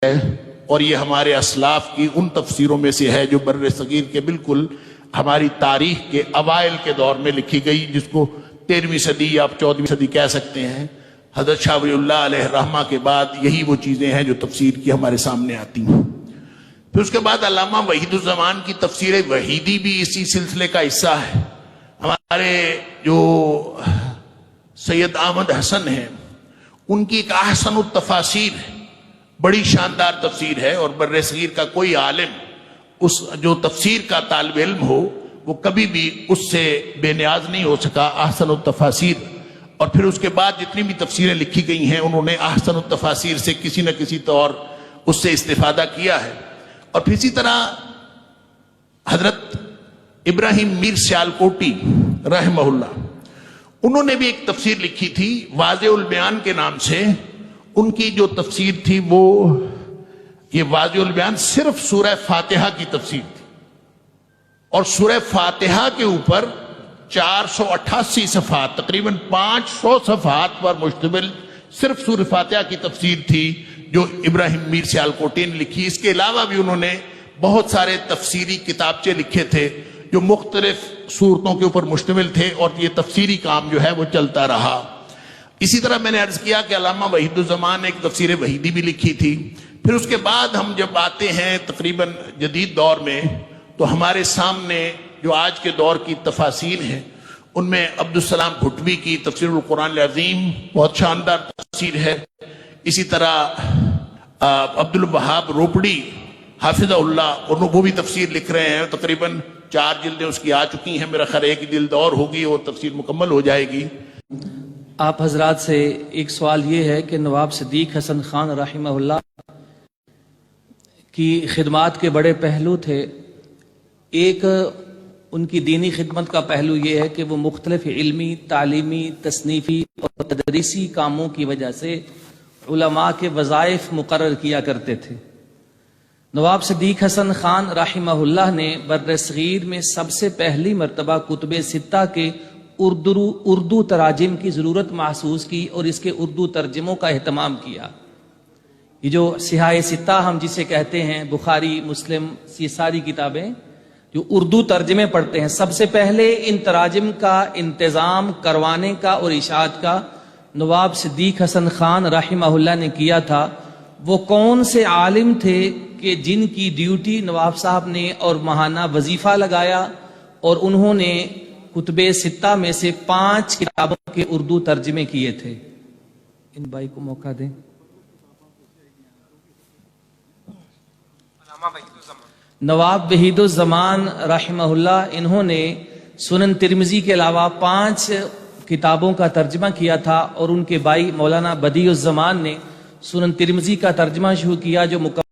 ہے، اور یہ ہمارے اسلاف کی ان تفسیروں میں سے ہے جو بر صغیر کے بالکل ہماری تاریخ کے اوائل کے دور میں لکھی گئی، جس کو 13ویں صدی یا 14ویں صدی کہہ سکتے ہیں۔ حضرت شاہ ولی اللہ علیہ الرحمہ کے بعد یہی وہ چیزیں ہیں جو تفسیر کی ہمارے سامنے آتی ہیں۔ پھر اس کے بعد علامہ وحید الزمان کی تفسیر وحیدی بھی اسی سلسلے کا حصہ ہے۔ ہمارے جو سید احمد حسن ہیں، ان کی ایک احسن التفاسیر ہے، بڑی شاندار تفسیر ہے، اور بر صغیر کا کوئی عالم اس جو تفسیر کا طالب علم ہو وہ کبھی بھی اس سے بے نیاز نہیں ہو سکا۔ احسن التفاسیر، اور پھر اس کے بعد جتنی بھی تفسیریں لکھی گئی ہیں انہوں نے احسن التفاسیر سے کسی نہ کسی طور اس سے استفادہ کیا ہے۔ اور پھر اسی طرح حضرت ابراہیم میر سیالکوٹی رحمہ اللہ، انہوں نے بھی ایک تفسیر لکھی تھی واضح البیان کے نام سے۔ ان کی جو تفسیر تھی وہ یہ واضح البیان صرف سورہ فاتحہ کی تفسیر تھی، اور سورہ فاتحہ کے اوپر 488 صفحات، تقریباً 500 صفحات پر مشتمل صرف سورہ فاتحہ کی تفسیر تھی جو ابراہیم میر سیالکوٹی نے لکھی۔ اس کے علاوہ بھی انہوں نے بہت سارے تفسیری کتابچے لکھے تھے جو مختلف صورتوں کے اوپر مشتمل تھے، اور یہ تفسیری کام جو ہے وہ چلتا رہا۔ اسی طرح میں نے عرض کیا کہ علامہ وحید الزمان نے ایک تفسیر وحیدی بھی لکھی تھی۔ پھر اس کے بعد ہم جب آتے ہیں تقریباً جدید دور میں، تو ہمارے سامنے جو آج کے دور کی تفاسیر ہیں ان میں عبدالسلام بھٹوی کی تفسیر القرآن العظیم بہت شاندار تفسیر ہے۔ اسی طرح عبدالوہاب روپڑی حافظہ اللہ، وہ بھی تفسیر لکھ رہے ہیں، تقریباً 4 جلدیں اس کی آ چکی ہیں، میرا خیال ایک جلد اور ہوگی اور تفسیر مکمل ہو جائے گی۔ آپ حضرات سے ایک سوال یہ ہے کہ نواب صدیق حسن خان رحمہ اللہ کی خدمات کے بڑے پہلو تھے۔ ایک ان کی دینی خدمت کا پہلو یہ ہے کہ وہ مختلف علمی، تعلیمی، تصنیفی اور تدریسی کاموں کی وجہ سے علماء کے وظائف مقرر کیا کرتے تھے۔ نواب صدیق حسن خان رحمہ اللہ نے بر صغیر میں سب سے پہلی مرتبہ کتب ستہ کے اردو تراجم کی ضرورت محسوس کی اور اس کے اردو ترجموں کا اہتمام کیا۔ یہ جو سیاہ ستہ ہم جسے کہتے ہیں، بخاری، مسلم، یہ ساری کتابیں جو اردو ترجمے پڑھتے ہیں، سب سے پہلے ان تراجم کا انتظام کروانے کا اور اشاعت کا نواب صدیق حسن خان رحمہ اللہ نے کیا تھا۔ وہ کون سے عالم تھے کہ جن کی ڈیوٹی نواب صاحب نے اور ماہانہ وظیفہ لگایا، اور انہوں نے کتب ستہ میں سے 5 کتابوں کے اردو ترجمے کیے تھے؟ ان بھائی کو موقع دیں۔ نواب وحید الزمان رحمہ اللہ، انہوں نے سنن ترمذی کے علاوہ 5 کتابوں کا ترجمہ کیا تھا، اور ان کے بھائی مولانا بدیع الزمان نے سنن ترمذی کا ترجمہ شروع کیا جو